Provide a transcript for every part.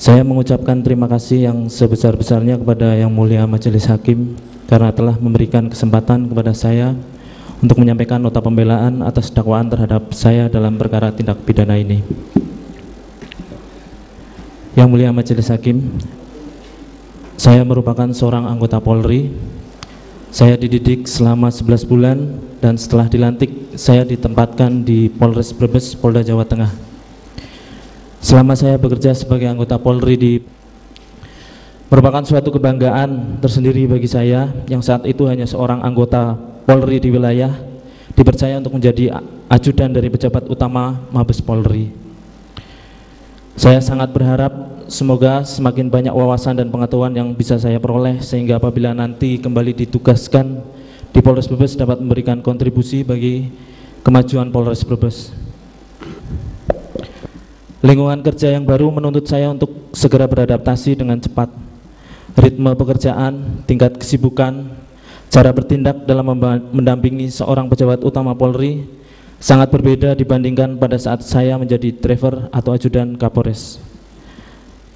Saya mengucapkan terima kasih yang sebesar-besarnya kepada Yang Mulia Majelis Hakim karena telah memberikan kesempatan kepada saya untuk menyampaikan nota pembelaan atas dakwaan terhadap saya dalam perkara tindak pidana ini. Yang Mulia Majelis Hakim, saya merupakan seorang anggota Polri. Saya dididik selama 11 bulan dan setelah dilantik saya ditempatkan di Polres Brebes, Polda Jawa Tengah. Selama saya bekerja sebagai anggota Polri merupakan suatu kebanggaan tersendiri bagi saya yang saat itu hanya seorang anggota Polri di wilayah dipercaya untuk menjadi ajudan dari pejabat utama Mabes Polri. Saya sangat berharap semoga semakin banyak wawasan dan pengetahuan yang bisa saya peroleh sehingga apabila nanti kembali ditugaskan di Polres Brebes dapat memberikan kontribusi bagi kemajuan Polres Brebes. Lingkungan kerja yang baru menuntut saya untuk segera beradaptasi dengan cepat. Ritme pekerjaan, tingkat kesibukan, cara bertindak dalam mendampingi seorang pejabat utama Polri sangat berbeda dibandingkan pada saat saya menjadi driver atau ajudan Kapolres.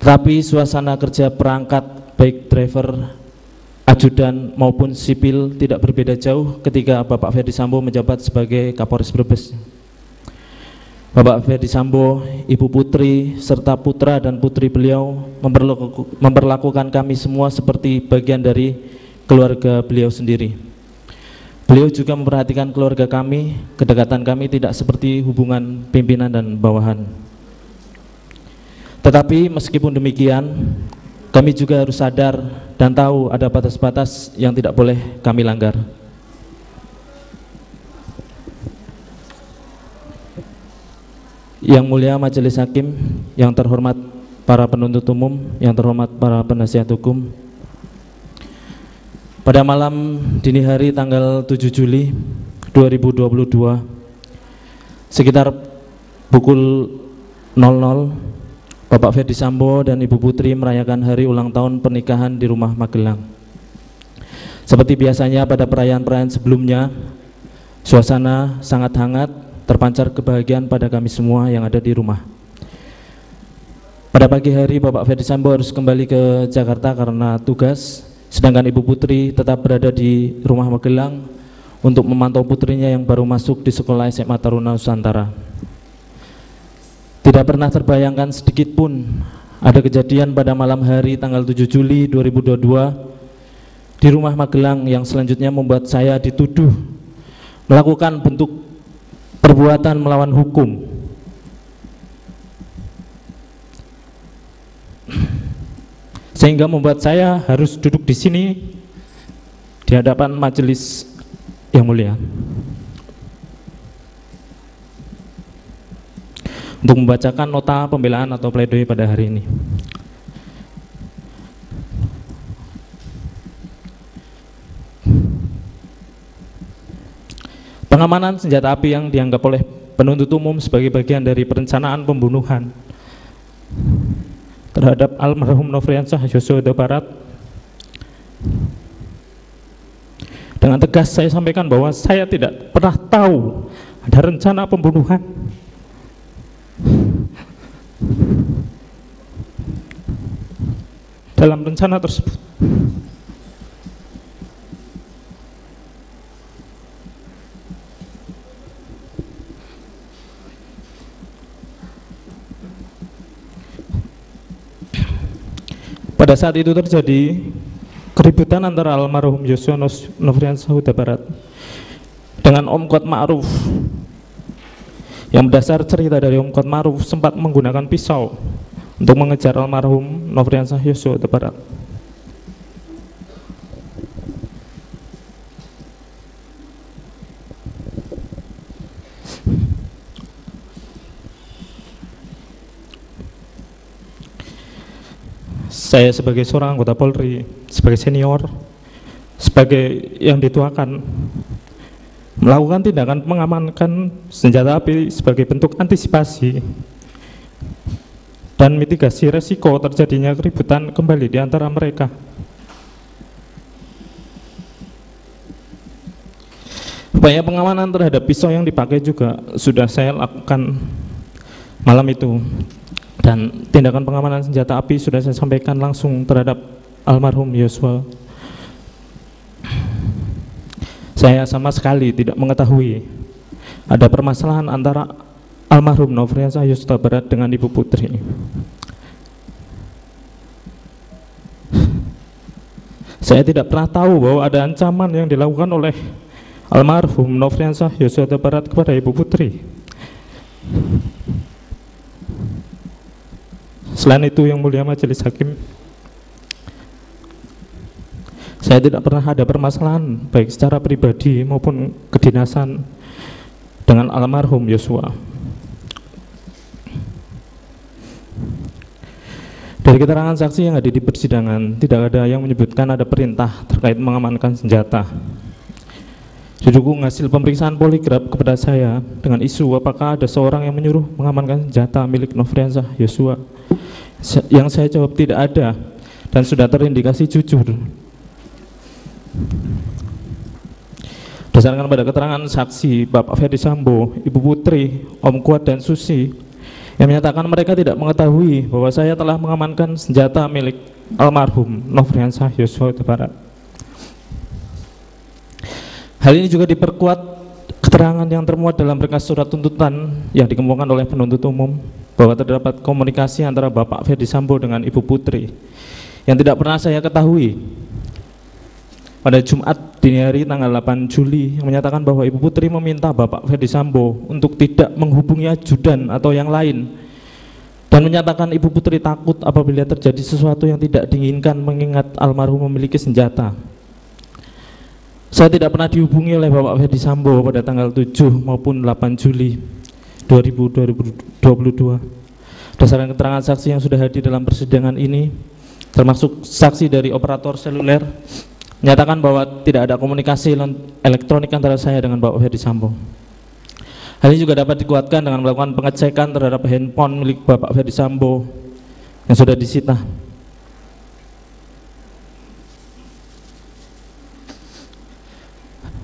Tetapi suasana kerja perangkat baik driver, ajudan maupun sipil tidak berbeda jauh ketika Bapak Ferdi Sambo menjabat sebagai Kapolres Brebes. Bapak Ferdi Sambo, Ibu Putri, serta putra dan putri beliau memperlakukan kami semua seperti bagian dari keluarga beliau sendiri. Beliau juga memperhatikan keluarga kami, kedekatan kami tidak seperti hubungan pimpinan dan bawahan. Tetapi meskipun demikian, kami juga harus sadar dan tahu ada batas-batas yang tidak boleh kami langgar. Yang Mulia Majelis Hakim, yang terhormat para penuntut umum, yang terhormat para penasihat hukum, pada malam dini hari tanggal 7 Juli 2022 sekitar pukul 00, Bapak Ferdi Sambo dan Ibu Putri merayakan hari ulang tahun pernikahan di rumah Magelang. Seperti biasanya pada perayaan-perayaan sebelumnya, suasana sangat hangat, terpancar kebahagiaan pada kami semua yang ada di rumah. Pada pagi hari Bapak Ferdi Sambo harus kembali ke Jakarta karena tugas, sedangkan Ibu Putri tetap berada di rumah Magelang untuk memantau putrinya yang baru masuk di sekolah SMA Taruna Nusantara. Tidak pernah terbayangkan sedikit pun ada kejadian pada malam hari tanggal 7 Juli 2022 di rumah Magelang yang selanjutnya membuat saya dituduh melakukan bentuk perbuatan melawan hukum. Sehingga membuat saya harus duduk di sini di hadapan majelis yang mulia untuk membacakan nota pembelaan atau pledoi pada hari ini. Pengamanan senjata api yang dianggap oleh penuntut umum sebagai bagian dari perencanaan pembunuhan terhadap almarhum Nofriansah Yosua Huta Barat. Dengan tegas saya sampaikan bahwa saya tidak pernah tahu ada rencana pembunuhan. Dalam rencana tersebut pada saat itu terjadi keributan antara almarhum Yosua Nofriansah Huta Barat dengan Om Kuat Ma'ruf, yang berdasar cerita dari Om Kuat Ma'ruf sempat menggunakan pisau untuk mengejar almarhum Nofriansah Yosua Huta Barat. Saya sebagai seorang anggota Polri, sebagai senior, sebagai yang dituakan, melakukan tindakan mengamankan senjata api sebagai bentuk antisipasi dan mitigasi resiko terjadinya keributan kembali di antara mereka. Upaya pengamanan terhadap pisau yang dipakai juga sudah saya lakukan malam itu. Dan tindakan pengamanan senjata api sudah saya sampaikan langsung terhadap almarhum Yosua. Saya sama sekali tidak mengetahui ada permasalahan antara almarhum Nofriansah Yosua Barat dengan Ibu Putri. Saya tidak pernah tahu bahwa ada ancaman yang dilakukan oleh almarhum Nofriansah Yosua Barat kepada Ibu Putri. Selain itu, yang mulia majelis hakim, saya tidak pernah ada permasalahan baik secara pribadi maupun kedinasan dengan almarhum Yosua. Dari keterangan saksi yang ada di persidangan, tidak ada yang menyebutkan ada perintah terkait mengamankan senjata. Didukung hasil pemeriksaan poligraf kepada saya dengan isu apakah ada seorang yang menyuruh mengamankan senjata milik Nofriansah Yosua. Yang saya jawab tidak ada dan sudah terindikasi jujur. Berdasarkan pada keterangan saksi Bapak Ferdi Sambo, Ibu Putri, Om Kuat dan Susi yang menyatakan mereka tidak mengetahui bahwa saya telah mengamankan senjata milik almarhum Nofriansah Yosua Barat. Hal ini juga diperkuat keterangan yang termuat dalam berkas surat tuntutan yang dikemukakan oleh penuntut umum bahwa terdapat komunikasi antara Bapak Ferdi Sambo dengan Ibu Putri yang tidak pernah saya ketahui pada Jumat dini hari tanggal 8 Juli yang menyatakan bahwa Ibu Putri meminta Bapak Ferdi Sambo untuk tidak menghubungi ajudan atau yang lain dan menyatakan Ibu Putri takut apabila terjadi sesuatu yang tidak diinginkan mengingat almarhum memiliki senjata. Saya tidak pernah dihubungi oleh Bapak Ferdi Sambo pada tanggal 7 maupun 8 Juli 2022. Berdasarkan keterangan saksi yang sudah hadir dalam persidangan ini, termasuk saksi dari operator seluler, menyatakan bahwa tidak ada komunikasi elektronik antara saya dengan Bapak Ferdi Sambo. Hal ini juga dapat dikuatkan dengan melakukan pengecekan terhadap handphone milik Bapak Ferdi Sambo yang sudah disita.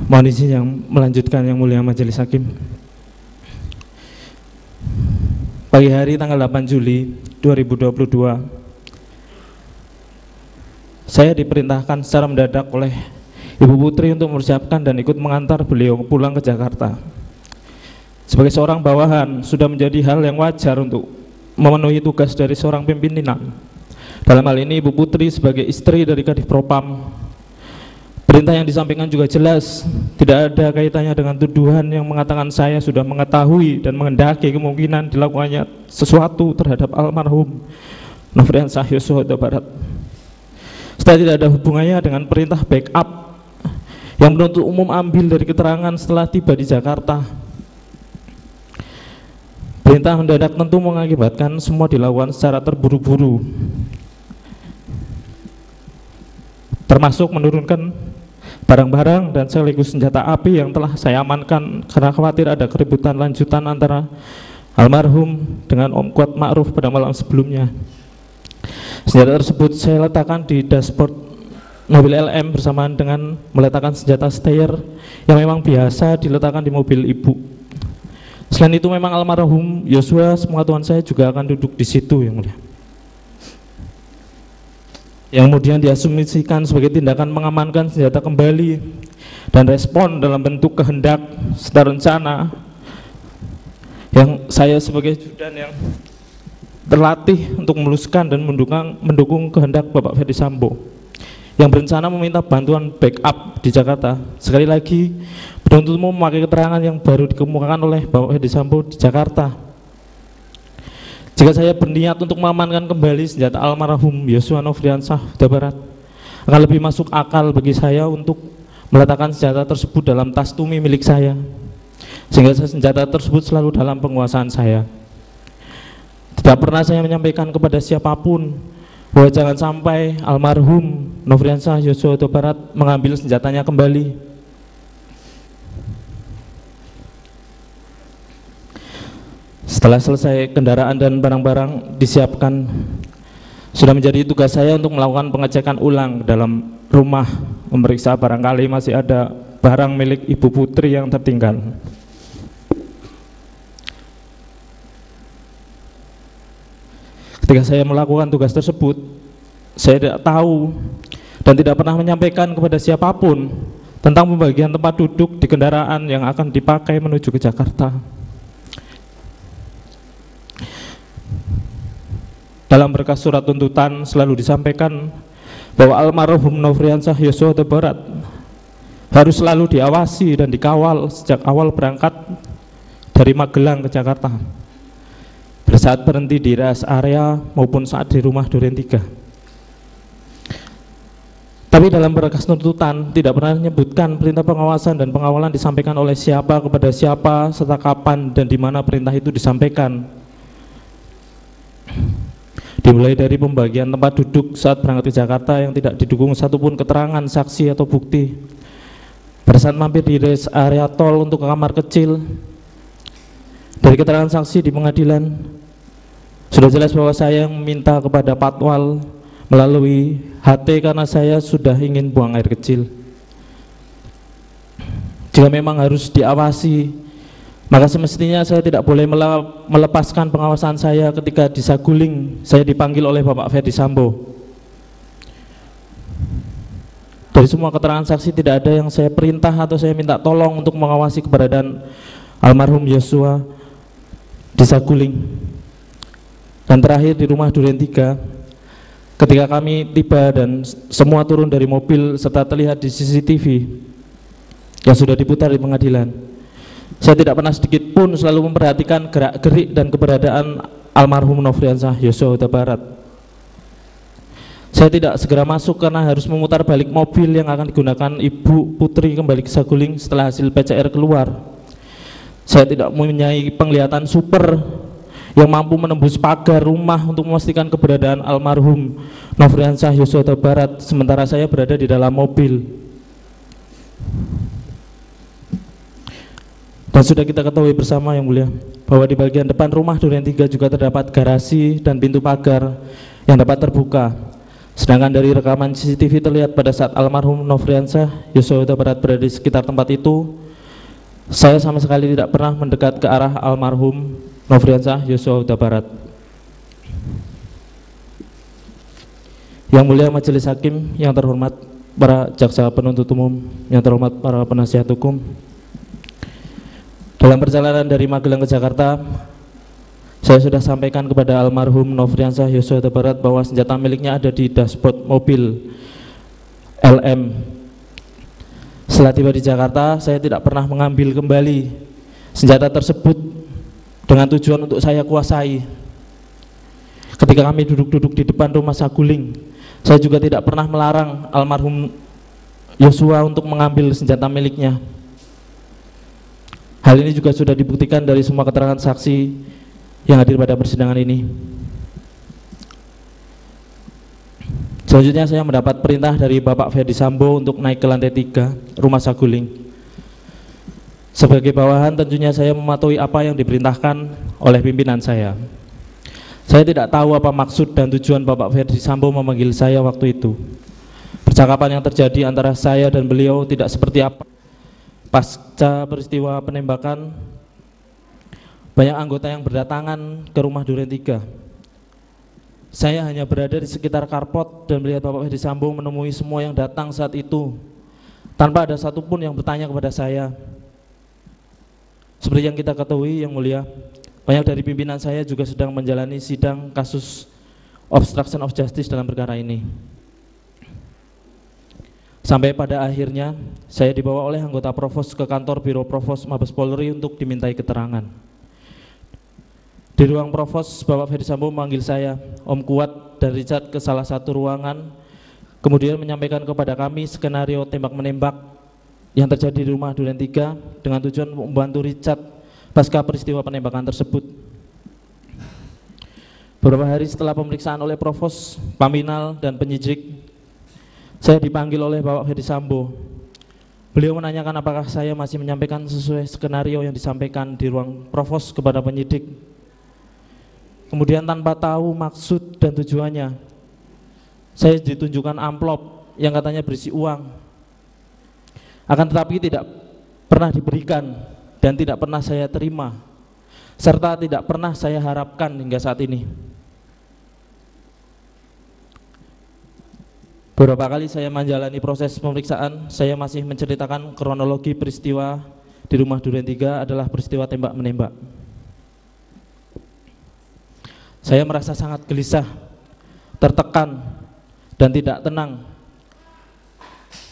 Mohon izin yang melanjutkan yang mulia majelis hakim. Pagi hari tanggal 8 Juli 2022, saya diperintahkan secara mendadak oleh Ibu Putri untuk mempersiapkan dan ikut mengantar beliau pulang ke Jakarta. Sebagai seorang bawahan, sudah menjadi hal yang wajar untuk memenuhi tugas dari seorang pimpinan. Dalam hal ini Ibu Putri sebagai istri dari Kadif Propam, perintah yang disampaikan juga jelas, tidak ada kaitannya dengan tuduhan yang mengatakan saya sudah mengetahui dan menghendaki kemungkinan dilakukannya sesuatu terhadap almarhum Nofriansah Yosua Barat. Setelah tidak ada hubungannya dengan perintah backup yang penuntut umum ambil dari keterangan setelah tiba di Jakarta. Perintah mendadak tentu mengakibatkan semua dilakukan secara terburu-buru, termasuk menurunkan barang-barang dan sekaligus senjata api yang telah saya amankan karena khawatir ada keributan lanjutan antara almarhum dengan Om Kuat Ma'ruf pada malam sebelumnya. Senjata tersebut saya letakkan di dashboard mobil LM bersamaan dengan meletakkan senjata steyr yang memang biasa diletakkan di mobil ibu. Selain itu memang almarhum Yosua sepengetahuan saya juga akan duduk di situ yang mulia, yang kemudian diasumsikan sebagai tindakan mengamankan senjata kembali dan respon dalam bentuk kehendak serta rencana yang saya sebagai judan yang terlatih untuk meluluskan dan mendukung kehendak Bapak Ferdi Sambo yang berencana meminta bantuan backup di Jakarta. Sekali lagi, penuntut umum memakai keterangan yang baru dikemukakan oleh Bapak Ferdi Sambo di Jakarta. Jika saya berniat untuk mengamankan kembali senjata almarhum Yosua Nofriansah Barat, akan lebih masuk akal bagi saya untuk meletakkan senjata tersebut dalam tas tumi milik saya, sehingga senjata tersebut selalu dalam penguasaan saya. Tidak pernah saya menyampaikan kepada siapapun bahwa jangan sampai almarhum Nofriansah Yosua Barat mengambil senjatanya kembali. Setelah selesai kendaraan dan barang-barang disiapkan, sudah menjadi tugas saya untuk melakukan pengecekan ulang dalam rumah, memeriksa barangkali masih ada barang milik Ibu Putri yang tertinggal. Ketika saya melakukan tugas tersebut, saya tidak tahu dan tidak pernah menyampaikan kepada siapapun tentang pembagian tempat duduk di kendaraan yang akan dipakai menuju ke Jakarta. Dalam berkas surat tuntutan selalu disampaikan bahwa almarhum Nofriansah Yosua Huta Barat harus selalu diawasi dan dikawal sejak awal berangkat dari Magelang ke Jakarta, pada saat berhenti di rest area maupun saat di rumah Duren 3. Tapi dalam berkas tuntutan tidak pernah menyebutkan perintah pengawasan dan pengawalan disampaikan oleh siapa kepada siapa, serta kapan dan di mana perintah itu disampaikan. Dimulai dari pembagian tempat duduk saat berangkat ke Jakarta yang tidak didukung satupun keterangan saksi atau bukti. Pada saat mampir di rest area tol untuk ke kamar kecil, dari keterangan saksi di pengadilan sudah jelas bahwa saya yang meminta kepada Patwal melalui HT karena saya sudah ingin buang air kecil. Jika memang harus diawasi, maka semestinya saya tidak boleh melepaskan pengawasan saya ketika di Saguling saya dipanggil oleh Bapak Ferdi Sambo. Dari semua keterangan saksi tidak ada yang saya perintah atau saya minta tolong untuk mengawasi keberadaan almarhum Yosua di Saguling. Dan terakhir di rumah Duren 3, ketika kami tiba dan semua turun dari mobil serta terlihat di CCTV yang sudah diputar di pengadilan, saya tidak pernah sedikit pun selalu memperhatikan gerak-gerik dan keberadaan almarhum Nofriansah Yosua Huta Barat. Saya tidak segera masuk karena harus memutar balik mobil yang akan digunakan Ibu Putri kembali ke Saguling setelah hasil PCR keluar. Saya tidak mempunyai penglihatan super yang mampu menembus pagar rumah untuk memastikan keberadaan almarhum Nofriansah Yosua Huta Barat sementara saya berada di dalam mobil. Dan sudah kita ketahui bersama yang mulia bahwa di bagian depan rumah Duren 3 juga terdapat garasi dan pintu pagar yang dapat terbuka. Sedangkan dari rekaman CCTV terlihat pada saat almarhum Nofriansah Yosua Huta Barat berada di sekitar tempat itu, saya sama sekali tidak pernah mendekat ke arah almarhum Nofriansah Yosua Huta Barat. Yang mulia Majelis Hakim, yang terhormat para jaksa penuntut umum, yang terhormat para penasihat hukum, dalam perjalanan dari Magelang ke Jakarta, saya sudah sampaikan kepada almarhum Nofriansah Yosua Huta Barat bahwa senjata miliknya ada di dashboard mobil LM. Setelah tiba di Jakarta, saya tidak pernah mengambil kembali senjata tersebut dengan tujuan untuk saya kuasai. Ketika kami duduk-duduk di depan rumah Saguling, saya juga tidak pernah melarang almarhum Yosua untuk mengambil senjata miliknya. Hal ini juga sudah dibuktikan dari semua keterangan saksi yang hadir pada persidangan ini. Selanjutnya saya mendapat perintah dari Bapak Ferdi Sambo untuk naik ke lantai 3 rumah Saguling. Sebagai bawahan tentunya saya mematuhi apa yang diperintahkan oleh pimpinan saya. Saya tidak tahu apa maksud dan tujuan Bapak Ferdi Sambo memanggil saya waktu itu. Percakapan yang terjadi antara saya dan beliau tidak seperti apa. Pasca peristiwa penembakan, banyak anggota yang berdatangan ke rumah Duren 3. Saya hanya berada di sekitar karpot dan melihat Bapak Ferdi Sambo menemui semua yang datang saat itu, tanpa ada satupun yang bertanya kepada saya. Seperti yang kita ketahui yang mulia, banyak dari pimpinan saya juga sedang menjalani sidang kasus obstruction of justice dalam perkara ini. Sampai pada akhirnya saya dibawa oleh anggota Provos ke kantor Biro Provos Mabes Polri untuk dimintai keterangan. Di ruang Provos, Bapak Ferdi Sambo memanggil saya, Om Kuat dan Richard ke salah satu ruangan, kemudian menyampaikan kepada kami skenario tembak-menembak yang terjadi di rumah Duren 3 dengan tujuan membantu Richard pasca peristiwa penembakan tersebut. Beberapa hari setelah pemeriksaan oleh Provos, Paminal dan penyidik, saya dipanggil oleh Bapak Ferdi Sambo. Beliau menanyakan apakah saya masih menyampaikan sesuai skenario yang disampaikan di ruang Provos kepada penyidik. Kemudian tanpa tahu maksud dan tujuannya, saya ditunjukkan amplop yang katanya berisi uang. Akan tetapi tidak pernah diberikan dan tidak pernah saya terima, serta tidak pernah saya harapkan hingga saat ini. Beberapa kali saya menjalani proses pemeriksaan, saya masih menceritakan kronologi peristiwa di rumah Duren 3 adalah peristiwa tembak-menembak. Saya merasa sangat gelisah, tertekan, dan tidak tenang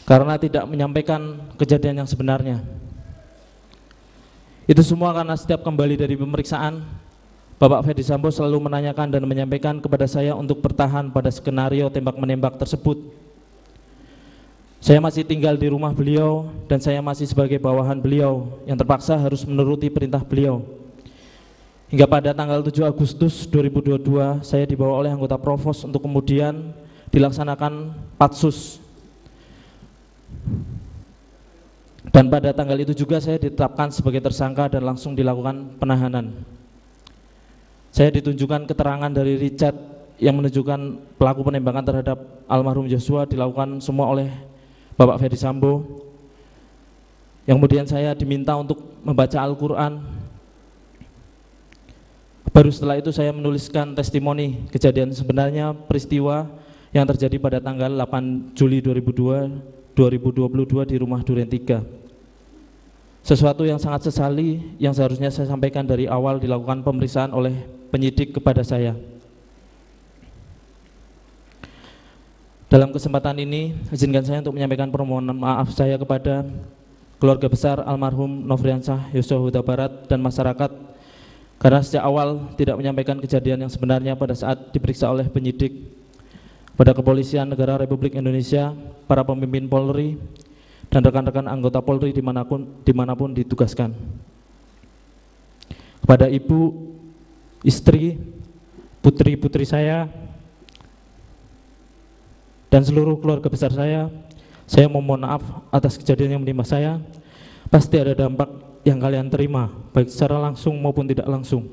karena tidak menyampaikan kejadian yang sebenarnya. Itu semua karena setiap kembali dari pemeriksaan, Bapak Ferdi Sambo selalu menanyakan dan menyampaikan kepada saya untuk bertahan pada skenario tembak-menembak tersebut. Saya masih tinggal di rumah beliau dan saya masih sebagai bawahan beliau yang terpaksa harus menuruti perintah beliau. Hingga pada tanggal 7 Agustus 2022 saya dibawa oleh anggota Provos untuk kemudian dilaksanakan patsus. Dan pada tanggal itu juga saya ditetapkan sebagai tersangka dan langsung dilakukan penahanan. Saya ditunjukkan keterangan dari Richard yang menunjukkan pelaku penembakan terhadap almarhum Joshua dilakukan semua oleh Bapak Ferdi Sambo. Yang kemudian saya diminta untuk membaca Al-Quran. Baru setelah itu saya menuliskan testimoni kejadian sebenarnya peristiwa yang terjadi pada tanggal 8 Juli 2022 di rumah Duren 3. Sesuatu yang sangat sesali yang seharusnya saya sampaikan dari awal dilakukan pemeriksaan oleh penyidik kepada saya. Dalam kesempatan ini, izinkan saya untuk menyampaikan permohonan maaf saya kepada keluarga besar almarhum Nofriansah Yosua Huta Barat dan masyarakat karena sejak awal tidak menyampaikan kejadian yang sebenarnya pada saat diperiksa oleh penyidik, pada Kepolisian Negara Republik Indonesia, para pemimpin Polri, dan rekan-rekan anggota Polri dimanapun ditugaskan. Kepada ibu, istri, putri-putri saya, dan seluruh keluarga besar saya memohon maaf atas kejadian yang menimpa saya. Pasti ada dampak yang kalian terima, baik secara langsung maupun tidak langsung.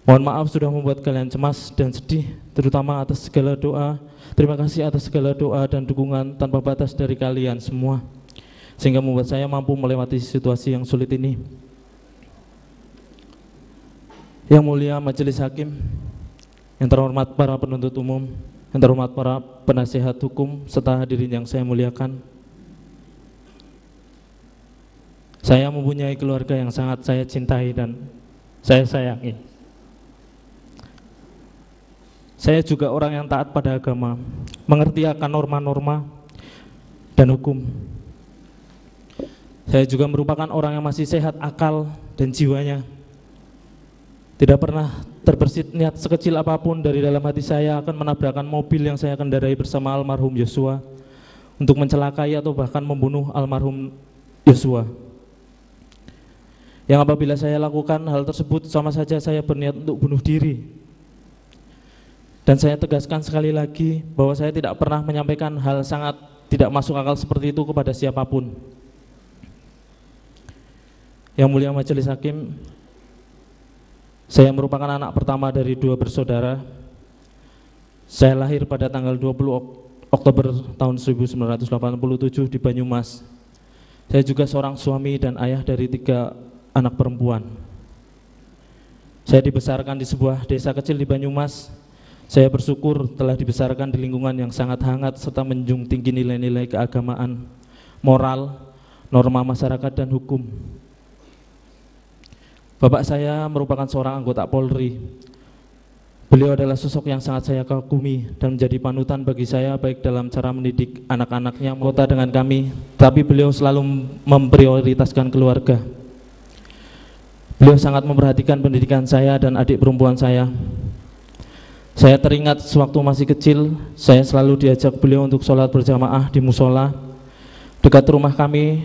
Mohon maaf sudah membuat kalian cemas dan sedih, terutama atas segala doa. Terima kasih atas segala doa dan dukungan tanpa batas dari kalian semua, sehingga membuat saya mampu melewati situasi yang sulit ini. Yang mulia Majelis Hakim, yang terhormat para penuntut umum, yang terhormat para penasihat hukum, serta hadirin yang saya muliakan. Saya mempunyai keluarga yang sangat saya cintai dan saya sayangi. Saya juga orang yang taat pada agama, mengerti akan norma-norma dan hukum. Saya juga merupakan orang yang masih sehat akal dan jiwanya. Tidak pernah terbersit niat sekecil apapun dari dalam hati saya akan menabrakkan mobil yang saya kendarai bersama almarhum Joshua untuk mencelakai atau bahkan membunuh almarhum Joshua. Yang apabila saya lakukan hal tersebut sama saja saya berniat untuk bunuh diri. Dan saya tegaskan sekali lagi bahwa saya tidak pernah menyampaikan hal sangat tidak masuk akal seperti itu kepada siapapun. Yang mulia Majelis Hakim, saya merupakan anak pertama dari 2 bersaudara. Saya lahir pada tanggal 20 Oktober tahun 1987 di Banyumas. Saya juga seorang suami dan ayah dari 3 anak perempuan. Saya dibesarkan di sebuah desa kecil di Banyumas. Saya bersyukur telah dibesarkan di lingkungan yang sangat hangat serta menjunjung tinggi nilai-nilai keagamaan, moral, norma masyarakat dan hukum. Bapak saya merupakan seorang anggota Polri. Beliau adalah sosok yang sangat saya kagumi dan menjadi panutan bagi saya baik dalam cara mendidik anak-anaknya anggota dengan kami, tapi beliau selalu memprioritaskan keluarga. Beliau sangat memperhatikan pendidikan saya dan adik perempuan saya. Saya teringat sewaktu masih kecil, saya selalu diajak beliau untuk sholat berjamaah di musola dekat rumah kami,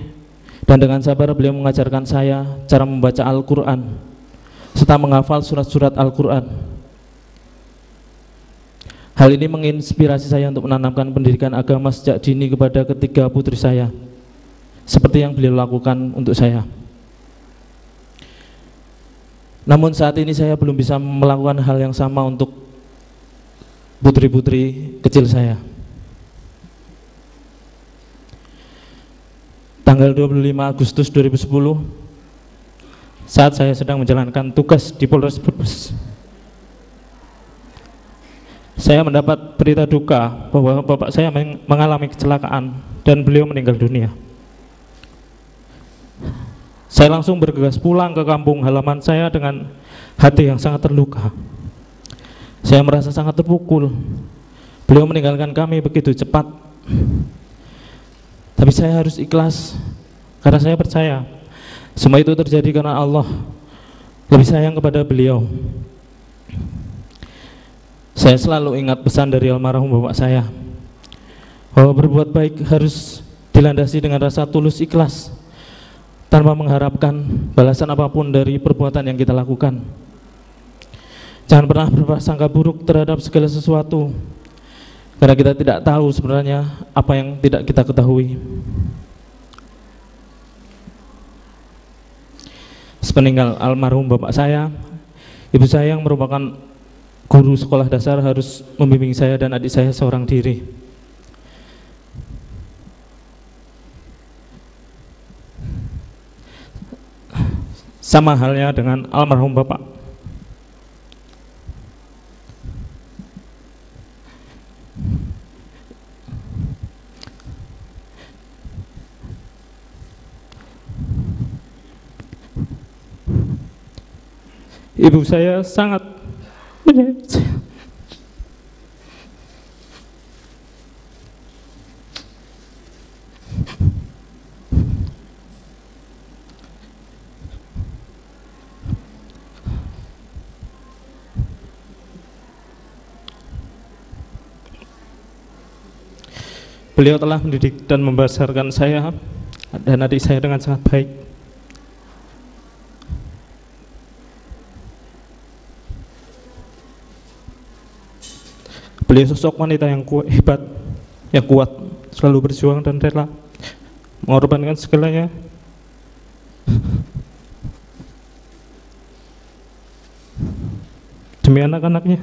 dan dengan sabar beliau mengajarkan saya cara membaca Al-Quran serta menghafal surat-surat Al-Quran. Hal ini menginspirasi saya untuk menanamkan pendidikan agama sejak dini kepada ketiga putri saya, seperti yang beliau lakukan untuk saya. Namun saat ini saya belum bisa melakukan hal yang sama untuk putri-putri kecil saya. Tanggal 25 Agustus 2010, saat saya sedang menjalankan tugas di Polres Brebes, saya mendapat berita duka bahwa bapak saya mengalami kecelakaan dan beliau meninggal dunia. Saya langsung bergegas pulang ke kampung halaman saya dengan hati yang sangat terluka. Saya merasa sangat terpukul. Beliau meninggalkan kami begitu cepat. Tapi saya harus ikhlas karena saya percaya semua itu terjadi karena Allah lebih sayang kepada beliau. Saya selalu ingat pesan dari almarhum bapak saya bahwa berbuat baik harus dilandasi dengan rasa tulus ikhlas tanpa mengharapkan balasan apapun dari perbuatan yang kita lakukan. Jangan pernah berprasangka buruk terhadap segala sesuatu, karena kita tidak tahu sebenarnya apa yang tidak kita ketahui. Sepeninggal almarhum bapak saya, ibu saya yang merupakan guru sekolah dasar harus membimbing saya dan adik saya seorang diri. Sama halnya dengan almarhum bapak. Ibu saya sangat menyayang saya. Beliau telah mendidik dan membesarkan saya dan adik saya dengan sangat baik. Beliau sosok wanita yang hebat, yang kuat, selalu berjuang dan rela mengorbankan segalanya demi anak-anaknya.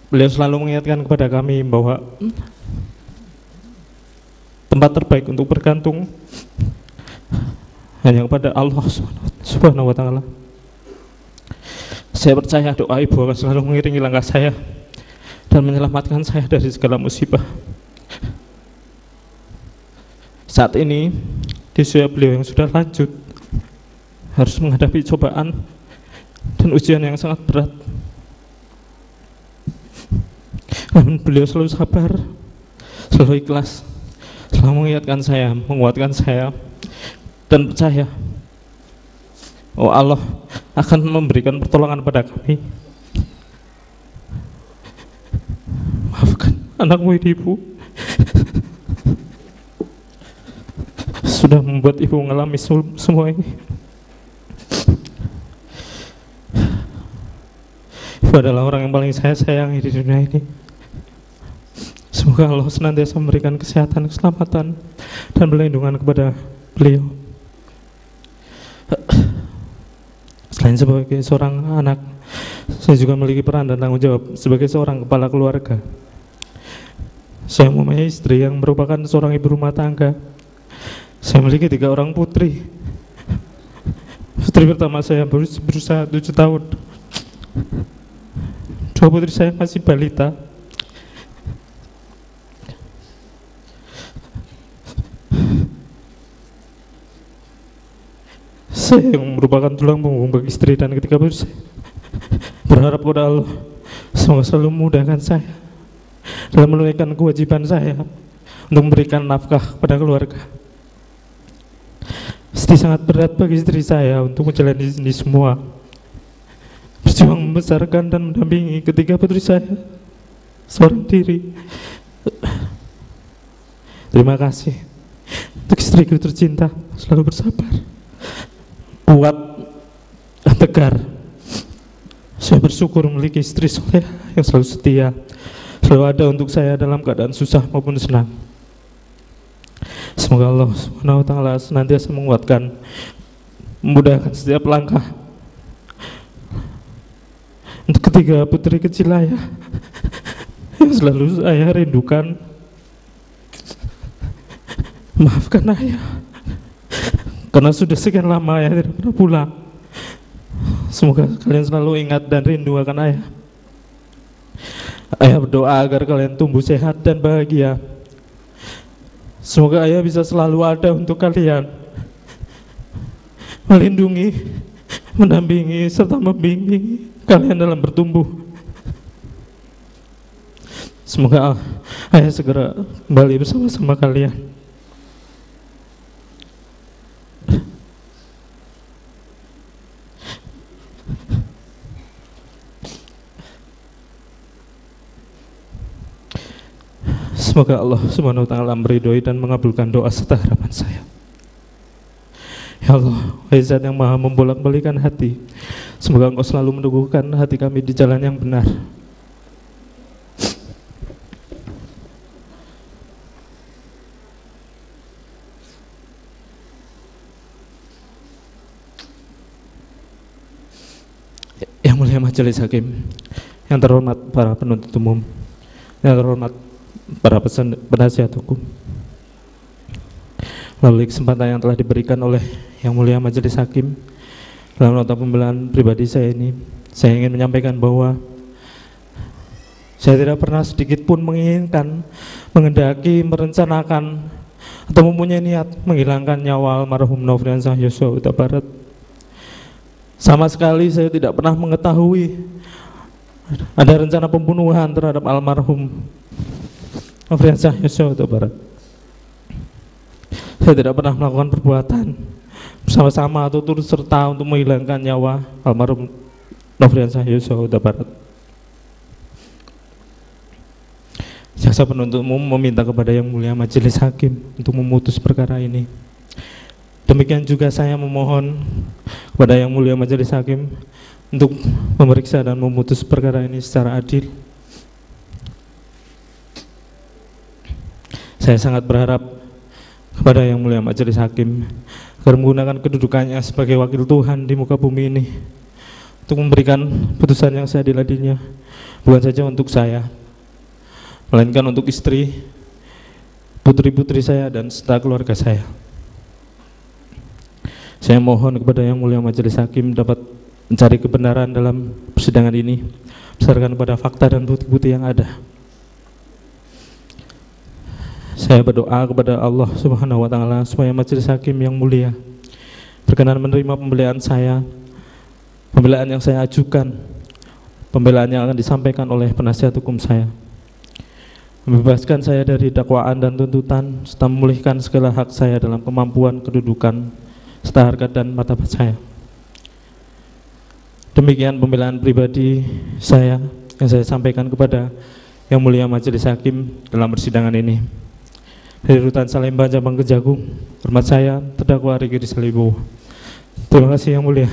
Beliau selalu mengingatkan kepada kami bahwa tempat terbaik untuk bergantung hanya kepada Allah Subhanahu wa Ta'ala. Saya percaya doa ibu akan selalu mengiringi langkah saya dan menyelamatkan saya dari segala musibah. Saat ini di usia beliau yang sudah lanjut, harus menghadapi cobaan dan ujian yang sangat berat, namun beliau selalu sabar, selalu ikhlas, selalu mengingatkan saya, menguatkan saya, dan percaya oh Allah akan memberikan pertolongan pada kami. Maafkan anakmu ini, ibu, sudah membuat ibu mengalami semua ini. Ibu adalah orang yang paling saya sayangi di dunia ini. Semoga Allah senantiasa memberikan kesehatan, keselamatan, dan perlindungan kepada beliau. Selain sebagai seorang anak, saya juga memiliki peran dan tanggung jawab sebagai seorang kepala keluarga. Saya mempunyai istri yang merupakan seorang ibu rumah tangga. Saya memiliki 3 orang putri. Putri pertama saya berusia 7 tahun. 2 putri saya masih balita. Saya yang merupakan tulang punggung bagi istri dan ketika saya berharap kepada Allah semoga selalu memudahkan saya dalam menunaikan kewajiban saya untuk memberikan nafkah kepada keluarga. Pasti sangat berat bagi istri saya untuk menjalani ini semua, berjuang membesarkan dan mendampingi ketiga putri saya seorang diri. Terima kasih untuk istriku tercinta, selalu bersabar, kuat, dan tegar. Saya bersyukur memiliki istri soleh yang selalu setia, selalu ada untuk saya dalam keadaan susah maupun senang. Semoga Allah Subhanahu wa Ta'ala senantiasa menguatkan, memudahkan setiap langkah untuk ketiga putri kecil ayah yang selalu saya rindukan. Maafkan ayah karena sudah sekian lama ayah tidak pernah pulang. Semoga kalian selalu ingat dan rindu akan ayah. Ayah berdoa agar kalian tumbuh sehat dan bahagia. Semoga ayah bisa selalu ada untuk kalian, melindungi, mendampingi, serta membimbing kalian dalam bertumbuh. Semoga ayah segera kembali bersama-sama kalian. Semoga Allah Subhanahu wa taala meridhoi dan mengabulkan doa serta harapan saya. Ya Allah, wahai Zat yang Maha membolak-balikan hati, semoga Engkau selalu meneguhkan hati kami di jalan yang benar. Yang mulia Majelis Hakim, yang terhormat para penuntut umum, yang terhormat para penasihat hukum, melalui kesempatan yang telah diberikan oleh Yang Mulia Majelis Hakim dalam nota pembelaan pribadi saya ini, saya ingin menyampaikan bahwa saya tidak pernah sedikit pun menginginkan, menghendaki, merencanakan atau mempunyai niat menghilangkan nyawa almarhum Nofriansah Yosua Huta Barat. Sama sekali saya tidak pernah mengetahui ada rencana pembunuhan terhadap almarhum Nofriansah Yosua Huta Barat. Saya tidak pernah melakukan perbuatan bersama-sama atau turut serta untuk menghilangkan nyawa almarhum Nofriansah Yosua Huta Barat. Jaksa penuntut umum meminta kepada Yang Mulia Majelis Hakim untuk memutus perkara ini. Demikian juga saya memohon kepada Yang Mulia Majelis Hakim untuk memeriksa dan memutus perkara ini secara adil. Saya sangat berharap kepada Yang Mulia Majelis Hakim agar menggunakan kedudukannya sebagai wakil Tuhan di muka bumi ini untuk memberikan putusan yang seadil-adilnya, bukan saja untuk saya, melainkan untuk istri, putri-putri saya, dan serta keluarga saya. Saya mohon kepada Yang Mulia Majelis Hakim dapat mencari kebenaran dalam persidangan ini berdasarkan pada fakta dan bukti-bukti yang ada. Saya berdoa kepada Allah Subhanahu wa taala supaya Majelis Hakim yang mulia berkenan menerima pembelaan saya, pembelaan yang saya ajukan, pembelaan yang akan disampaikan oleh penasihat hukum saya, membebaskan saya dari dakwaan dan tuntutan, serta memulihkan segala hak saya dalam kemampuan, kedudukan, serta harkat dan martabat saya. Demikian pembelaan pribadi saya yang saya sampaikan kepada Yang Mulia Majelis Hakim dalam persidangan ini. Dari Rutan Salemba, Cabang Kejagung, hormat saya terdakwa Riki Rizal Wibowo. Terima kasih Yang Mulia.